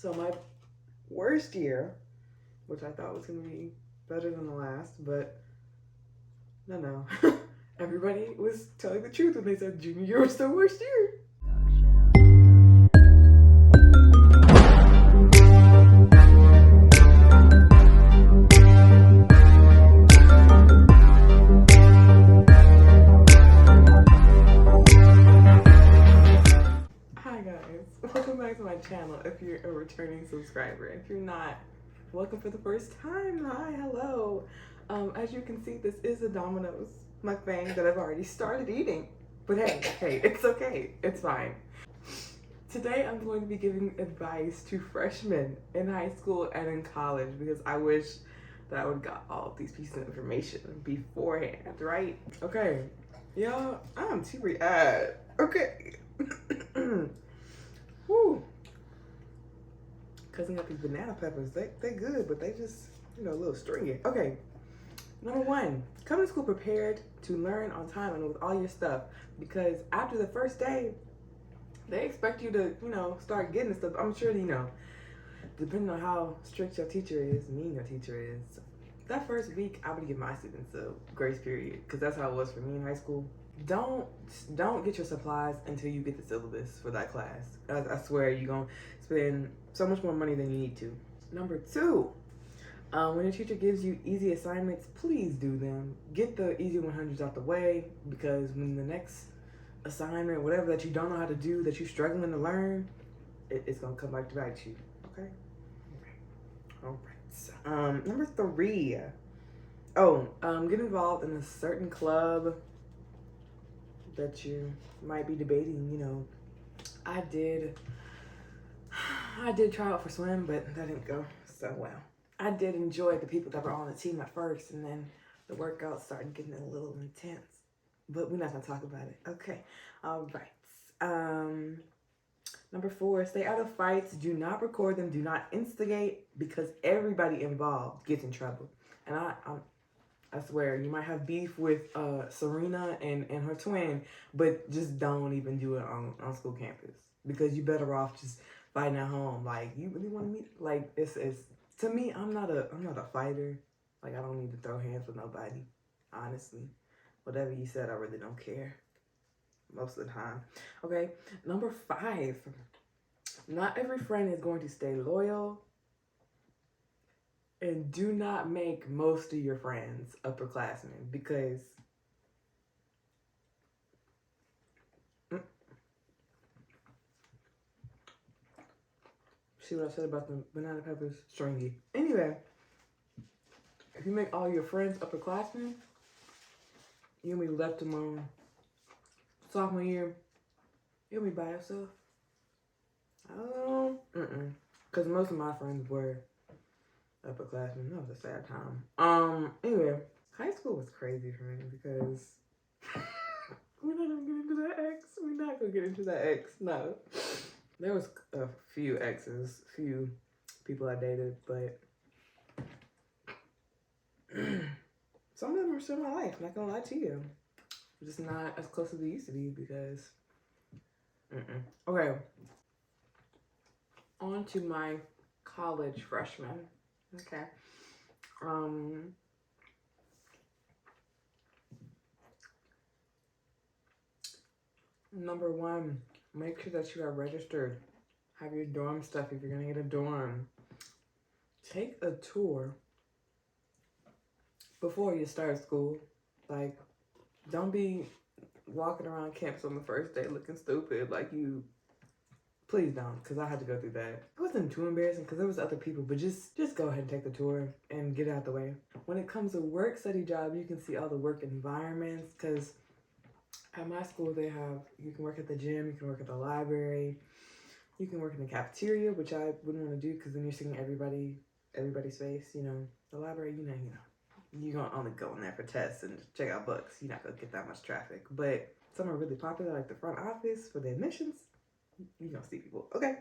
So my worst year, which I thought was going to be better than the last, but no. Everybody was telling the truth when they said junior year was the worst year. Hi guys, welcome back to my channel if you're a returning subscriber. If you're not, welcome for the first time. Hi, hello. As you can see, this is a Domino's mukbang that I've already started eating. But hey, it's okay. It's fine. Today I'm going to be giving advice to freshmen in high school and in college because I wish that I would have got all of these pieces of information beforehand, right? Okay, y'all, I'm too okay. Woo. Cause I got these banana peppers. They good, but they just, a little stringy. Okay. Number one, come to school prepared to learn on time and with all your stuff. Because after the first day, they expect you to, start getting stuff. I'm sure, depending on how strict your teacher is, mean your teacher is. That first week, I would give my students a grace period. Because that's how it was for me in high school. Don't get your supplies until you get the syllabus for that class. I swear you're gonna spend so much more money than you need to. Number two, when your teacher gives you easy assignments, please do them. Get the easy 100s out the way, because when the next assignment, whatever that you don't know how to do, that you're struggling to learn, it's gonna come back to bite you. Okay. All right. Number three. Get involved in a certain club that you might be debating. I did try out for swim, but that didn't go so well. I did enjoy the people that were on the team at first, and then the workouts started getting a little intense. But we're not gonna talk about it. Okay. All right. Number four, stay out of fights. Do not record them. Do not instigate, because everybody involved gets in trouble. And I swear, you might have beef with Serena and her twin, but just don't even do it on school campus, because you better off just fighting at home. Like, you really want to meet? Like, it's to me, I'm not a fighter. Like, I don't need to throw hands with nobody. Honestly, whatever you said, I really don't care most of the time. Okay, number five. Not every friend is going to stay loyal. And do not make most of your friends upperclassmen, because see what I said about the banana peppers? Stringy. Anyway, if you make all your friends upperclassmen, you'll be left alone. Sophomore year, you'll be by yourself. Because most of my friends were upperclassmen. That was a sad time. Anyway, high school was crazy for me because we're not gonna get into that ex. We're not gonna get into that ex. No. There was a few exes, few people I dated, but some of them are still in my life. Not gonna lie to you. Just not as close as they used to be because Okay. On to my college freshman. Okay. Number one, make sure that you are registered. Have your dorm stuff if you're gonna get a dorm. Take a tour before you start school. Like, don't be walking around campus on the first day looking stupid like you. Please don't, because I had to go through that. It wasn't too embarrassing because there was other people, but just go ahead and take the tour and get out the way. When it comes to work study job, you can see all the work environments, because at my school you can work at the gym, you can work at the library, you can work in the cafeteria, which I wouldn't want to do because then you're seeing everybody's face. The library, you're gonna only go in there for tests and check out books. You're not gonna get that much traffic. But some are really popular, like the front office for the admissions. You're gonna see people. Okay.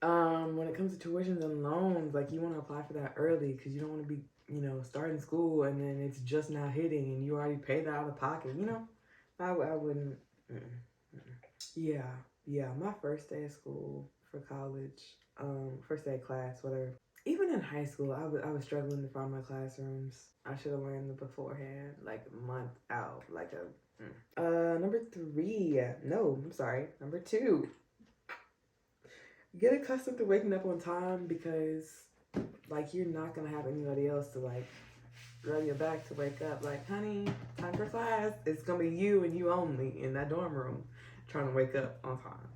When it comes to tuitions and loans, like, you want to apply for that early because you don't want to be, starting school and then it's just now hitting and you already paid that out of pocket. I wouldn't. Yeah. My first day of school for college, first day of class, whatever. Even in high school, I was struggling to find my classrooms. I should have learned them beforehand, like a month out, like a. Number 3. No, I'm sorry. Number 2. Get accustomed to waking up on time because, like, you're not gonna have anybody else to like rub your back to wake up. Like, honey, time for class. It's gonna be you and you only in that dorm room, trying to wake up on time.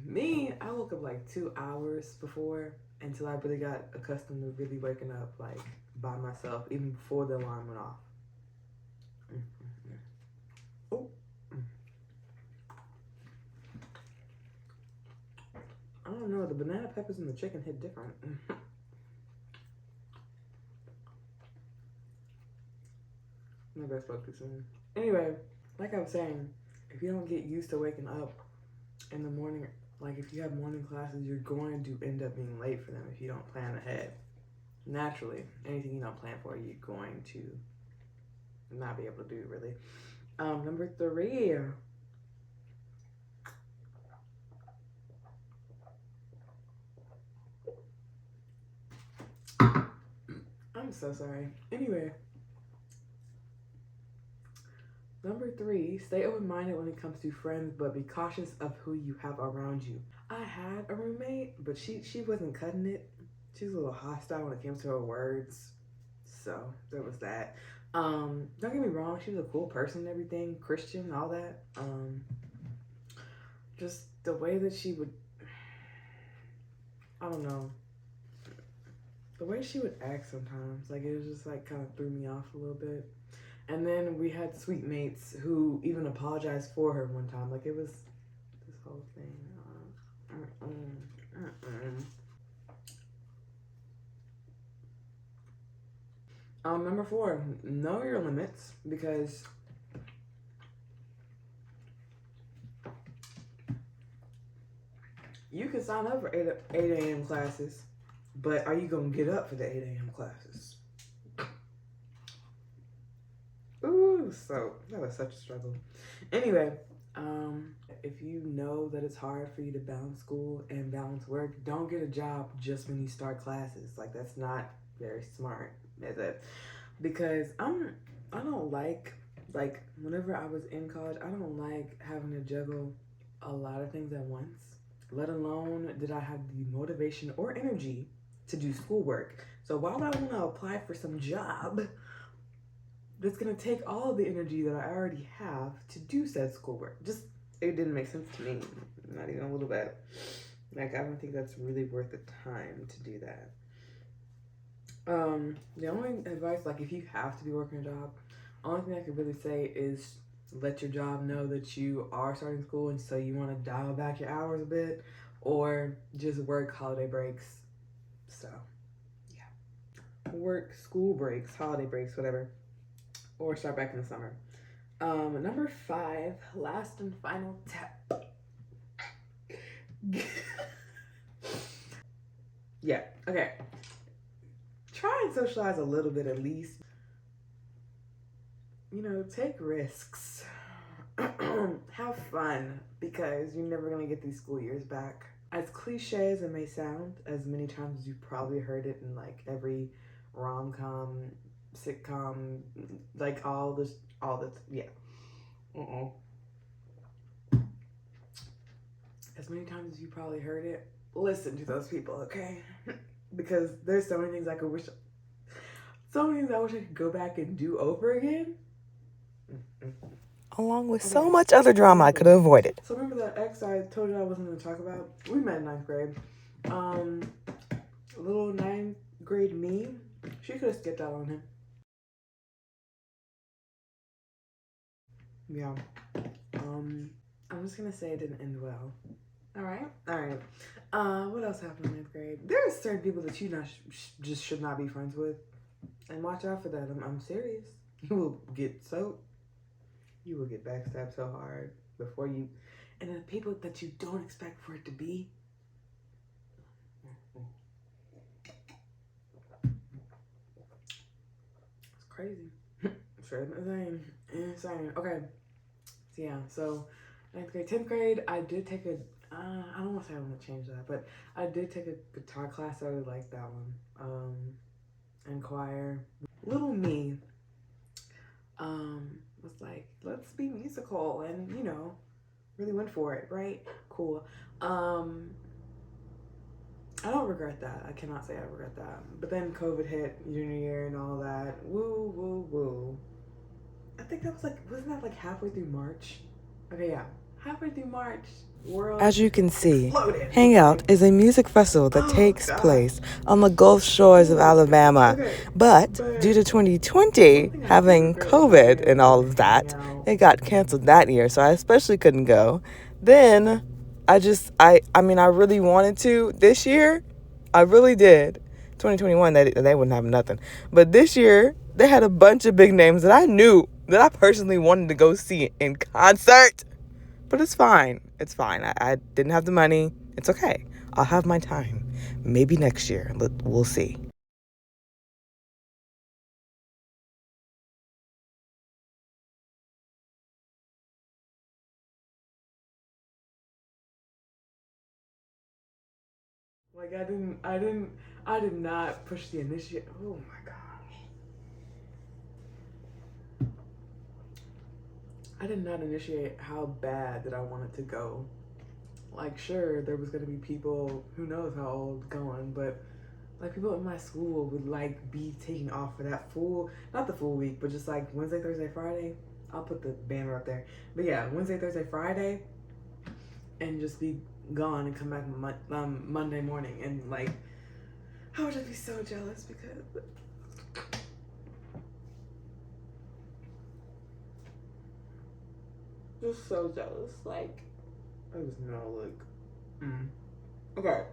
Me, I woke up like 2 hours before until I really got accustomed to really waking up like by myself, even before the alarm went off. Oh. I don't know, the banana peppers and the chicken hit different. Maybe I spoke too soon. Anyway, like I was saying, if you don't get used to waking up in the morning, like if you have morning classes, you're going to end up being late for them if you don't plan ahead. Naturally, anything you don't plan for, you're going to not be able to do, really. Number 3. I'm so sorry. Anyway, number 3, stay open-minded when it comes to friends, but be cautious of who you have around you. I had a roommate, but she wasn't cutting it. She was a little hostile when it came to her words. So there was that. Don't get me wrong, she was a cool person and everything, Christian, all that. Just the way that she would, I don't know, the way she would act sometimes, like it was just like kind of threw me off a little bit. And then we had suite mates who even apologized for her one time. Like it was this whole thing. Number 4, know your limits because you can sign up for 8 a.m. classes, but are you going to get up for the 8 a.m. classes? Ooh, so that was such a struggle. Anyway, if you know that it's hard for you to balance school and balance work, don't get a job just when you start classes. Like that's not very smart, is it? Because I don't like whenever I was in college, I don't like having to juggle a lot of things at once. Let alone did I have the motivation or energy to do schoolwork. So why would I want to apply for some job that's gonna take all of the energy that I already have to do said schoolwork? Just, it didn't make sense to me, not even a little bit. Like, I don't think that's really worth the time to do that. The only advice, like if you have to be working a job, only thing I could really say is let your job know that you are starting school and so you want to dial back your hours a bit, or just work holiday breaks. So, yeah. Work school breaks, holiday breaks, whatever. Or start back in the summer. Number 5, last and final tip. Yeah, okay. Try and socialize a little bit at least. You know, take risks. Have fun, because you're never going to get these school years back. As cliche as it may sound, as many times as you've probably heard it in like every rom-com, sitcom, like all this, yeah. As many times as you probably heard it, listen to those people, okay? Because there's so many things I wish I could go back and do over again. Along with so much other drama I could have avoided. So remember that ex I told you I wasn't going to talk about? We met in 9th grade. Little 9th grade me, she could have skipped out on him. Yeah. I'm just going to say it didn't end well. Alright. What else happened in 9th grade? There are certain people that you just should not be friends with. And watch out for that. I'm serious. You will get backstabbed so hard before you, and the people that you don't expect for it to be. It's crazy. Straight insane. Okay. So yeah, so 9th grade, 10th grade, I did take I don't want to say I want to change that, but I did take a guitar class. I really liked that one. And choir. Little me, was like, let's be musical, and really went for it. Right? Cool. Um, I don't regret that. I cannot say I regret that. But then COVID hit junior year and all that. Woo, woo, woo. I think that was like, wasn't that like halfway through March? Okay, yeah. Halfway through March, world As you can see, exploded. Hangout is a music festival that takes place on the Gulf Shores of Alabama. Okay, But due to one 2020 thing I do having regret is not COVID being and able all to of hang that, out. it got canceled that year, so I especially couldn't go. Then I really wanted to this year. I really did. 2021, they wouldn't have nothing. But this year, they had a bunch of big names that I knew that I personally wanted to go see in concert. But it's fine. It's fine. I didn't have the money. It's okay. I'll have my time. Maybe next year. We'll see. Like I did not push the initiate. Oh my gosh. I did not initiate how bad that I wanted to go. Like, sure, there was gonna be people, who knows how old, going, but like people in my school would like be taking off for that full, not the full week, but just like Wednesday, Thursday, Friday. I'll put the banner up there. But yeah, Wednesday, Thursday, Friday, and just be gone and come back Monday morning. And like, I would just be so jealous because just so jealous. Like, it was no look. Okay.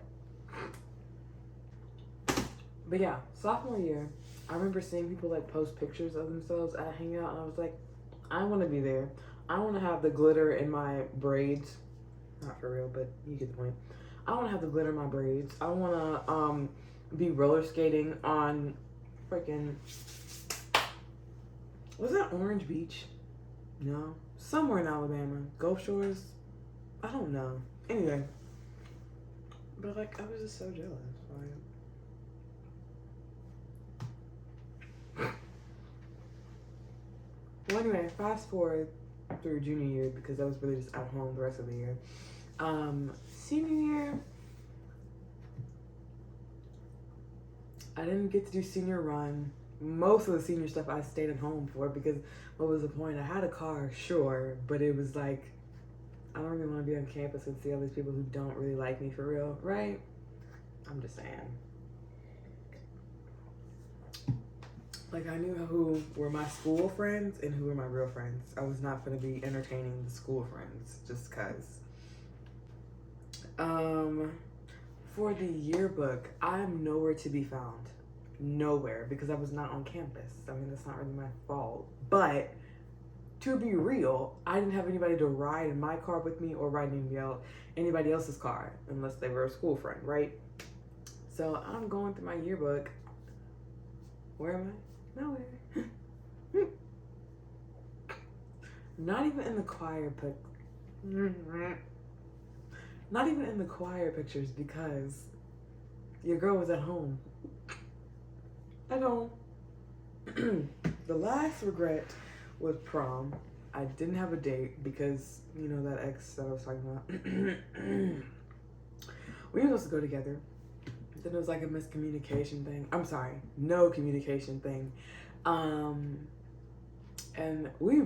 But yeah, sophomore year, I remember seeing people like post pictures of themselves at a hangout, and I was like, I want to be there. I want to have the glitter in my braids. Not for real, but you get the point. I want to have the glitter in my braids. I want to be roller skating on freaking, was that Orange Beach? No, somewhere in Alabama, Gulf Shores. I don't know. Anyway, but like I was just so jealous. Well, anyway, fast forward through junior year because I was really just at home the rest of the year. Senior year, I didn't get to do senior run. Most of the senior stuff I stayed at home for because what was the point? I had a car, sure, but it was like, I don't really want to be on campus and see all these people who don't really like me for real, right? I'm just saying. Like, I knew who were my school friends and who were my real friends. I was not going to be entertaining the school friends just because. For the yearbook, I'm nowhere to be found. Nowhere, because I was not on campus. I mean, that's not really my fault. But to be real, I didn't have anybody to ride in my car with me or ride anybody else's car unless they were a school friend, right? So I'm going through my yearbook. Where am I? Nowhere. Not even in the choir Not even in the choir pictures because your girl was at home. At home. The last regret was prom. I didn't have a date because, that ex that I was talking about. We were supposed to go together. Then it was like a miscommunication thing. I'm sorry, no communication thing. And me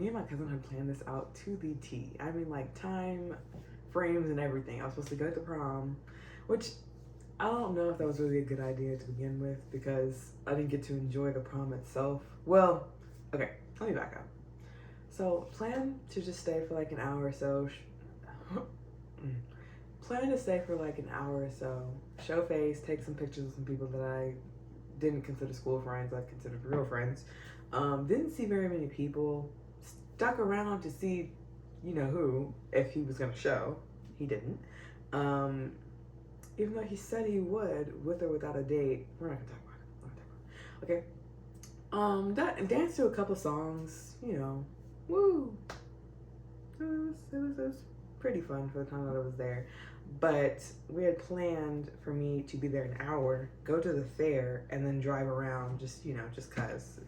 and my cousin had planned this out to the T. I mean, like time frames and everything. I was supposed to go to prom, which I don't know if that was really a good idea to begin with because I didn't get to enjoy the prom itself. Well, okay, let me back up. So, plan to just stay for like an hour or so. Plan to stay for like an hour or so. Show face, take some pictures with some people that I didn't consider school friends, I considered real friends. Didn't see very many people. Stuck around to see, who, if he was gonna show. He didn't. Even though he said he would, with or without a date. We're not gonna talk about it. Okay. Dance to a couple songs, woo. It was pretty fun for the time that I was there. But we had planned for me to be there an hour, go to the fair, and then drive around just, just cause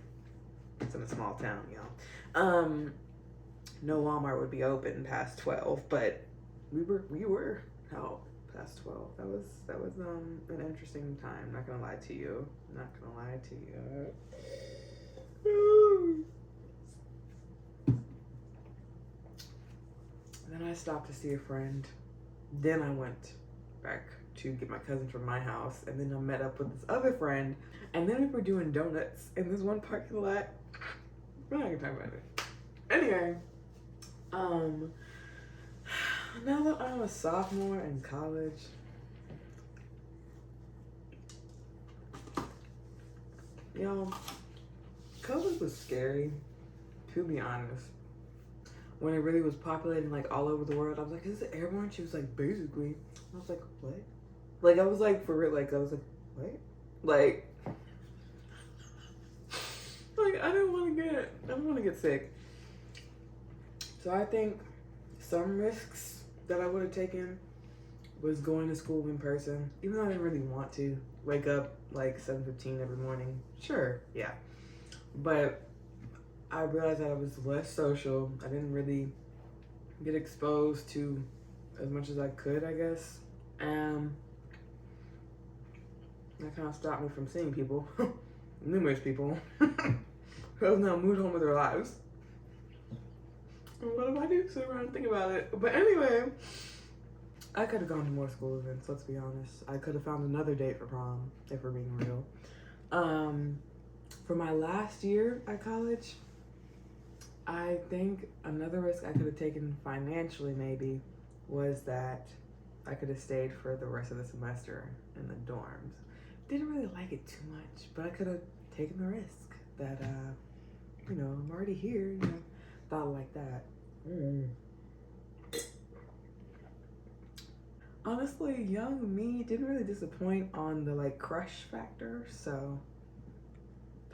it's in a small town, No Walmart would be open past 12, but we were out past 12. That was an interesting time, not gonna lie to you. Then I stopped to see a friend. Then I went back to get my cousin from my house, and then I met up with this other friend, and then we were doing donuts in this one parking lot. We're not gonna talk about it. Anyway, now that I'm a sophomore in college, COVID was scary, to be honest. When it really was populating like all over the world, I was like, is it airborne? She was like, basically. I was like, what? Like, I was like, for real, like, I was like, what? Like I didn't want to get sick. So I think some risks that I would have taken was going to school in person, even though I didn't really want to wake up like 7:15 every morning. Sure, yeah. But I realized that I was less social. I didn't really get exposed to as much as I could, I guess. And that kind of stopped me from seeing people, numerous people, who have now moved on with their lives. And what do I do? Sit around and think about it. But anyway, I could have gone to more school events, let's be honest. I could have found another date for prom, if we're being real. For my last year at college, I think another risk I could have taken financially maybe was that I could have stayed for the rest of the semester in the dorms. Didn't really like it too much, but I could have taken the risk that, I'm already here, thought like that. Honestly, young me didn't really disappoint on the like crush factor, so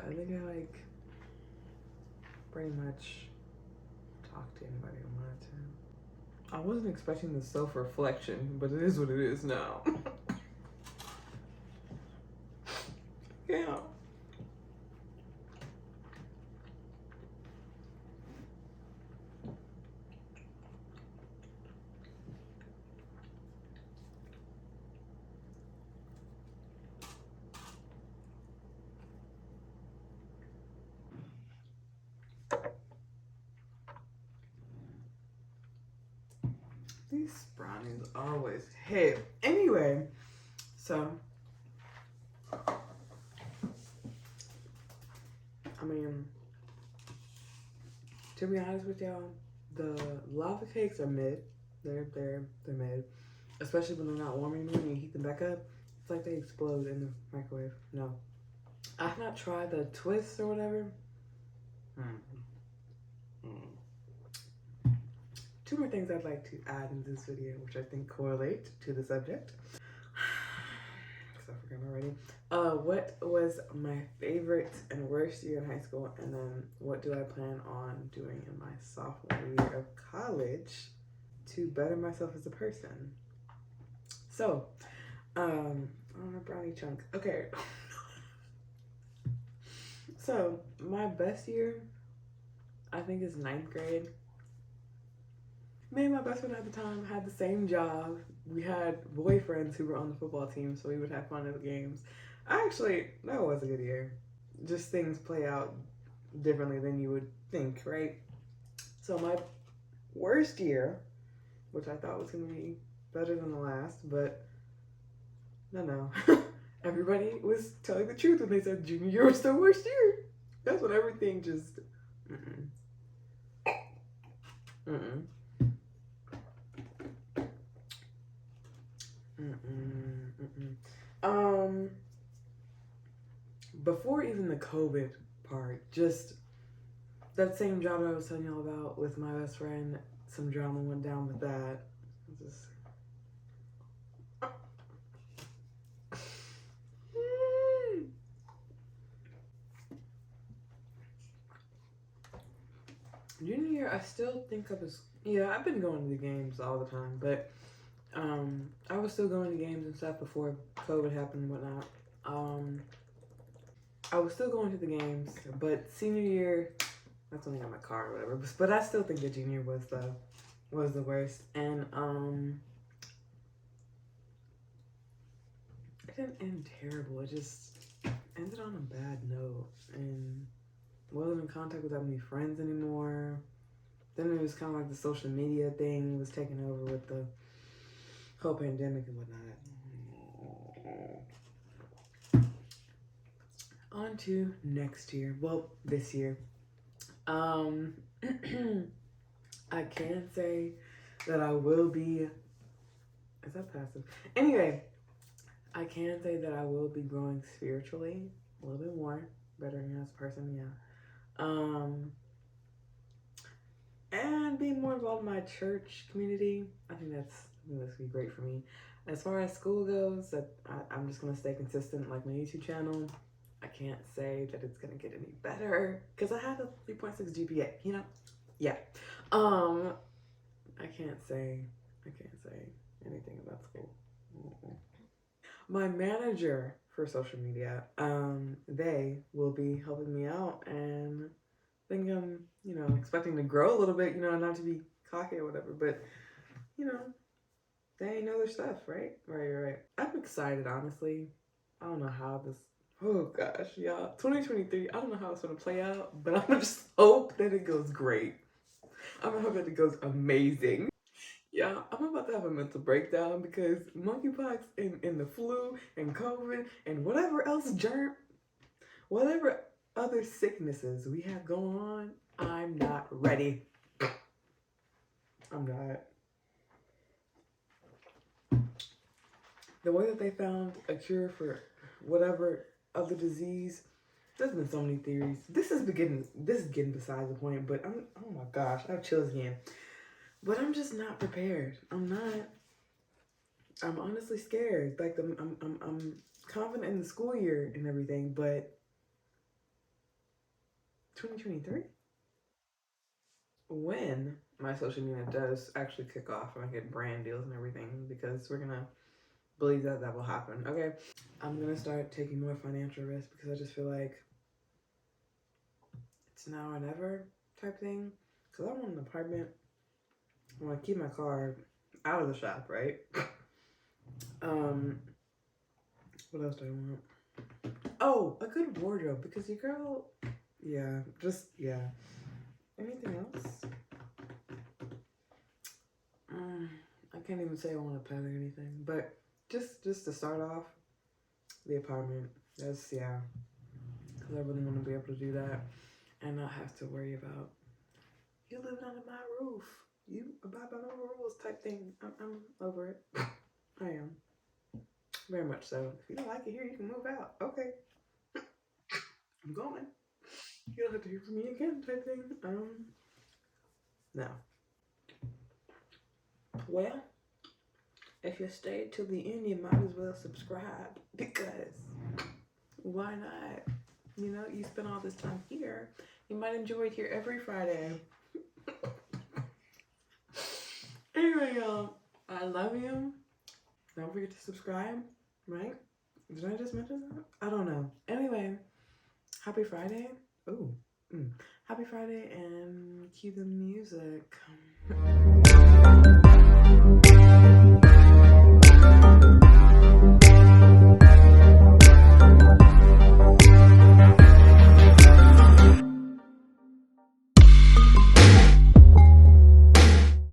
I think I like pretty much talk to anybody I wanted to. I wasn't expecting the self-reflection, but it is what it is now. Yeah. These brownies always hit. Anyway, so I mean, to be honest with y'all, the lava cakes are mid. They're mid, especially when they're not warm anymore and you heat them back up. It's like they explode in the microwave. No, I've not tried the twists or whatever. Two more things I'd like to add in this video, which I think correlate to the subject. Because I forgot already. What was my favorite and worst year in high school? And then what do I plan on doing in my sophomore year of college to better myself as a person? So, on a brownie chunk. Okay. So, my best year, I think, is 9th grade. Me and my best friend at the time had the same job. We had boyfriends who were on the football team, so we would have fun at the games. That was a good year. Just things play out differently than you would think, right? So my worst year, which I thought was going to be better than the last, but no. Everybody was telling the truth when they said junior year was the worst year. That's when everything just... Before even the COVID part, just that same job I was telling y'all about with my best friend, some drama went down with that. Junior year, I still think of as Yeah, I've been going to the games all the time, but I was still going to games and stuff before COVID happened and whatnot. I was still going to the games, but senior year, that's when I got my car or whatever. But I still think that junior was the worst, and it didn't end terrible. It just ended on a bad note, and wasn't in contact with that many friends anymore. Then it was kind of like the social media thing was taking over with the whole pandemic and whatnot. On to next year. Well, this year. I can say that I will be. Is that passive? Anyway, I can say that I will be growing spiritually a little bit more, bettering as a person, yeah. And being more involved in my church community. I think that's gonna be great for me. As far as school goes, I'm just gonna stay consistent, like my YouTube channel. I can't say that it's gonna get any better because I have a 3.6 GPA. You know, yeah. I can't say anything about school. My manager for social media, they will be helping me out, and I think I'm, expecting to grow a little bit, not to be cocky or whatever, but, they know their stuff, right? Right. I'm excited, honestly. I don't know how this, oh gosh, y'all, 2023, I don't know how it's gonna play out, but I'm gonna just hope that it goes great. I'm gonna hope that it goes amazing. Yeah, I'm about to have a mental breakdown because monkeypox and the flu and COVID and whatever else whatever other sicknesses we have going on, I'm not ready. I'm not. The way that they found a cure for whatever other disease, there's been so many theories. This is getting beside the point, but oh my gosh, I have chills again. But I'm just not prepared. I'm honestly scared. Like I'm confident in the school year and everything, but 2023, when my social media does actually kick off and I get brand deals and everything, because we're gonna believe that will happen. Okay, I'm gonna start taking more financial risk because I just feel like it's now or never type thing. Because I want an apartment. I want to keep my car out of the shop, right? What else do I want? Oh, a good wardrobe because your girl, yeah. Anything else? I can't even say I want a pet or anything, but just to start off, the apartment. That's because I really want to be able to do that and not have to worry about you living under my roof. You abide by my rules type thing. I'm over it. I am. Very much so. If you don't like it here, you can move out. Okay. I'm going. You don't have to hear from me again type thing. No. Well, if you stayed till the end, you might as well subscribe because why not? You spend all this time here. You might enjoy it here every Friday. Anyway, y'all, I love you. Don't forget to subscribe, right? Did I just mention that? I don't know. Anyway, happy Friday. Ooh. Happy Friday and cue the music.